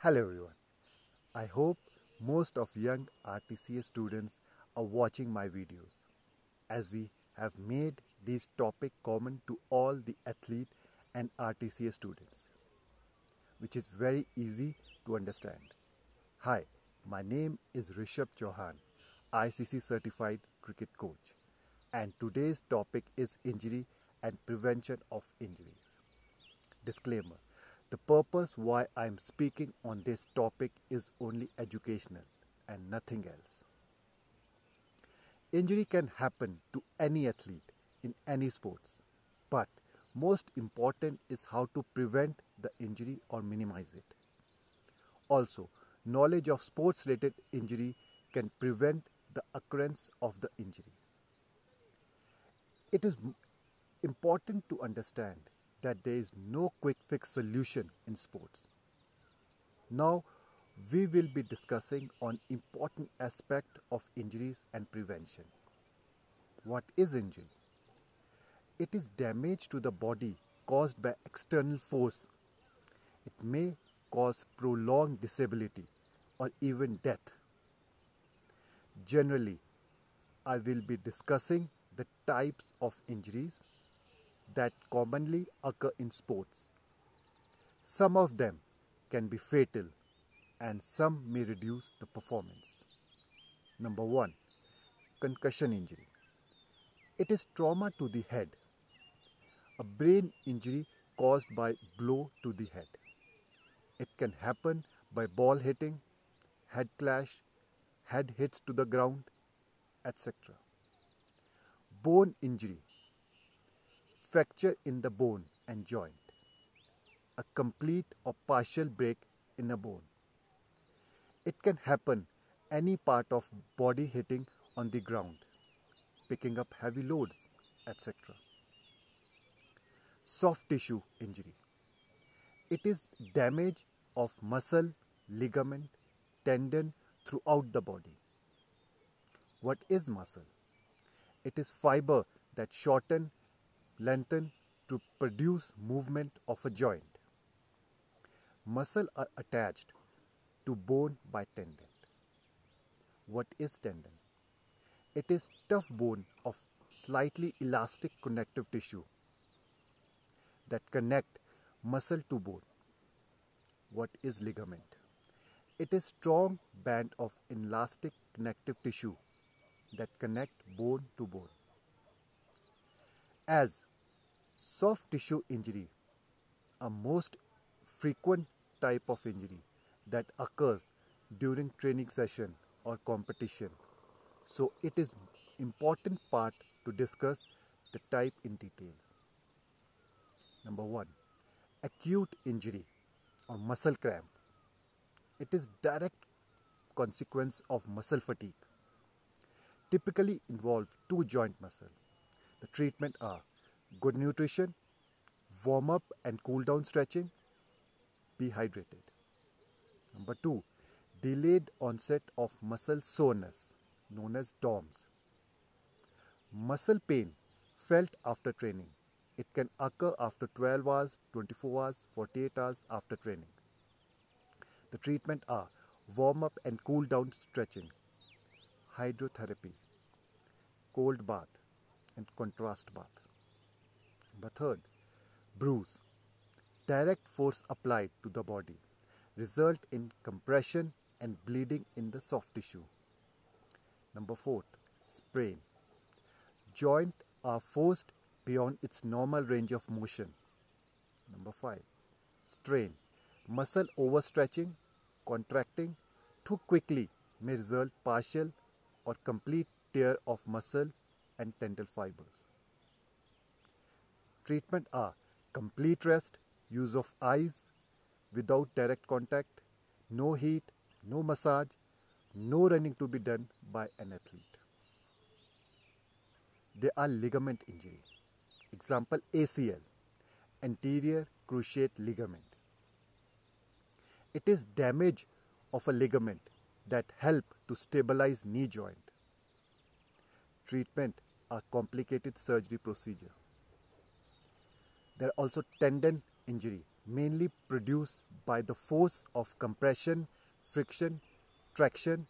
Hello everyone. I hope most of young RTCA students are watching my videos as we have made this topic common to all the athlete and RTCA students, which is very easy to understand. Hi, my name is Rishabh Chauhan, ICC certified cricket coach, and today's topic is injury and prevention of injuries. Disclaimer: the purpose why I am speaking on this topic is only educational and nothing else. Injury can happen to any athlete in any sports, but most important is how to prevent the injury or minimize it. Also, knowledge of sports related injury can prevent the occurrence of the injury. It is important to understand that there is no quick fix solution in sports. Now, we will be discussing on important aspect of injuries and prevention. What is injury? It is damage to the body caused by external force. It may cause prolonged disability or even death. Generally, I will be discussing the types of injuries that commonly occur in sports. Some of them can be fatal and some may reduce the performance. Number 1. Concussion injury. It is trauma to the head, a brain injury caused by blow to the head. It can happen by ball hitting, head clash, head hits to the ground, etc. Bone injury. Fracture in the bone and joint. A complete or partial break in a bone. It can happen any part of body hitting on the ground, picking up heavy loads, etc. Soft tissue injury. It is damage of muscle, ligament, tendon throughout the body. What is muscle? It is fiber that shorten, lengthen to produce movement of a joint. Muscle are attached to bone by tendon. What is tendon? It is tough bone of slightly elastic connective tissue that connect muscle to bone. What is ligament? It is strong band of elastic connective tissue that connect bone to bone. As soft tissue injury, a most frequent type of injury that occurs during training session or competition. So it is important part to discuss the type in details. Number 1. Acute injury or muscle cramp. It is direct consequence of muscle fatigue. Typically involve two joint muscle. The treatment are good nutrition, warm up and cool down stretching, be hydrated. Number 2. Delayed onset of muscle soreness, known as DOMS. Muscle pain felt after training. It can occur after 12 hours, 24 hours, 48 hours after training. The treatment are warm up and cool down stretching, hydrotherapy, cold bath and contrast bath. Number 3. Bruise. Direct force applied to the body result in compression and bleeding in the soft tissue. Number 4. Sprain. Joint are forced beyond its normal range of motion. Number 5. Strain. Muscle overstretching, contracting too quickly may result partial or complete tear of muscle and tendon fibers. Treatment are complete rest, use of ice without direct contact, no heat, no massage, no running to be done by an athlete. There are ligament injury. Example ACL, anterior cruciate ligament. It is damage of a ligament that help to stabilize knee joint. Treatment are complicated surgery procedure. There are also tendon injury mainly produced by the force of compression, friction, traction.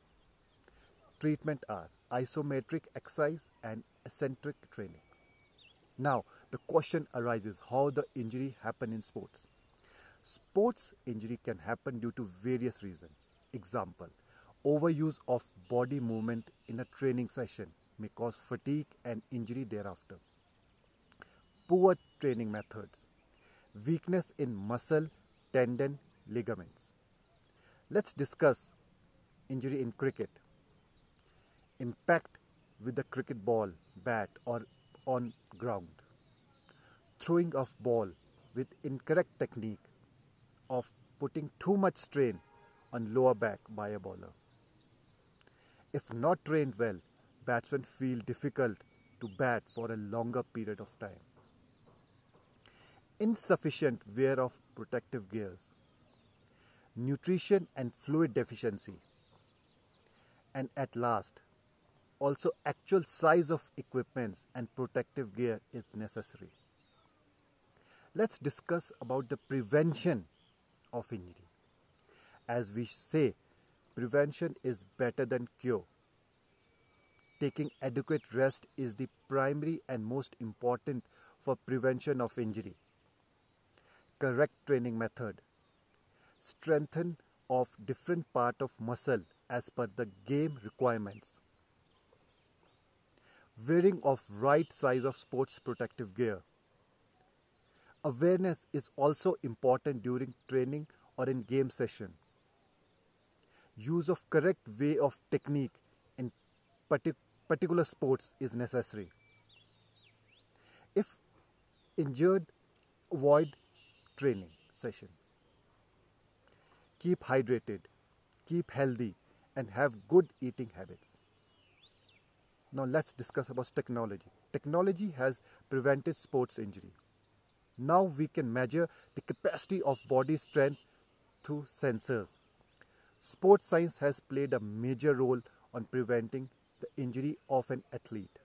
Treatment are isometric exercise and eccentric training. Now, the question arises how the injury happen in sports. Sports injury can happen due to various reasons. Example, overuse of body movement in a training session may cause fatigue and injury thereafter. Poor training methods, weakness in muscle, tendon, ligaments. Let's discuss injury in cricket. Impact with the cricket ball, bat or on ground. Throwing of ball with incorrect technique of putting too much strain on lower back by a bowler. If not trained well, batsmen feel difficult to bat for a longer period of time. Insufficient wear of protective gears, nutrition and fluid deficiency, and at last, also actual size of equipments and protective gear is necessary. Let's discuss about the prevention of injury. As we say, prevention is better than cure. Taking adequate rest is the primary and most important for prevention of injury. Correct training method. Strengthen of different part of muscle as per the game requirements. Wearing of right size of sports protective gear. Awareness is also important during training or in game session. Use of correct way of technique in particular sports is necessary. If injured, avoid training session. Keep hydrated, keep healthy and have good eating habits. Now let's discuss about technology. Technology has prevented sports injury. Now we can measure the capacity of body strength through sensors. Sports science has played a major role on preventing the injury of an athlete.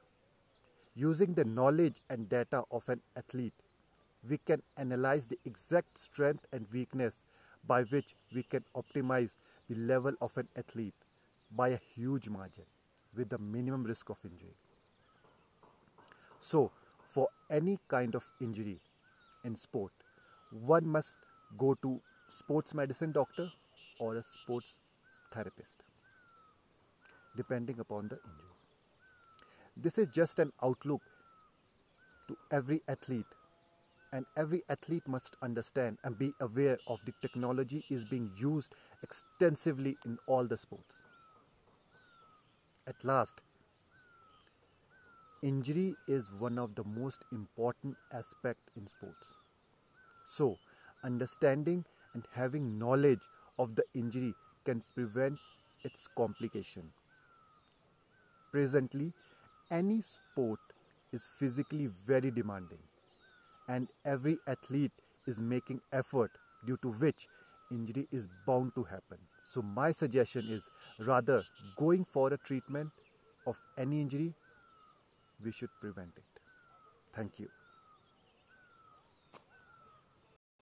Using the knowledge and data of an athlete, we can analyze the exact strength and weakness by which we can optimize the level of an athlete by a huge margin with the minimum risk of injury. So, for any kind of injury in sport, one must go to sports medicine doctor or a sports therapist, depending upon the injury. This is just an outlook to every athlete, and every athlete must understand and be aware of the technology is being used extensively in all the sports. At last, injury is one of the most important aspects in sports. So, understanding and having knowledge of the injury can prevent its complication. Presently, any sport is physically very demanding and every athlete is making effort due to which injury is bound to happen. So my suggestion is rather going for a treatment of any injury, we should prevent it. Thank you.